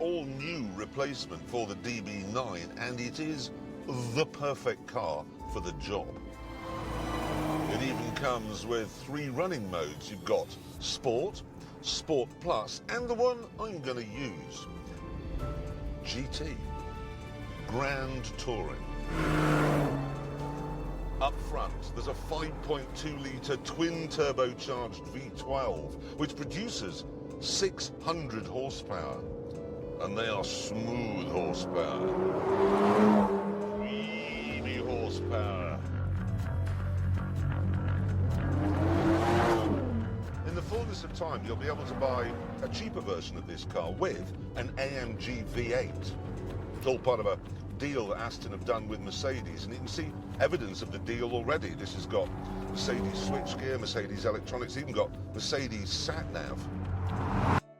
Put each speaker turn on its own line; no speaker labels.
all-new replacement for the DB9, and it is the perfect car for the job. It even comes with 3 running modes. You've got Sport, Sport Plus, and the one I'm going to use, GT, Grand Touring. Up front, there's a 5.2-litre twin-turbocharged V12, which produces 600 horsepower. And they are smooth horsepower. Creamy horsepower. In the fullness of time, you'll be able to buy a cheaper version of this car with an AMG V8. It's all part of a deal that Aston have done with Mercedes, and you can see evidence of the deal already. This has got Mercedes switchgear, Mercedes electronics, even got Mercedes sat-nav.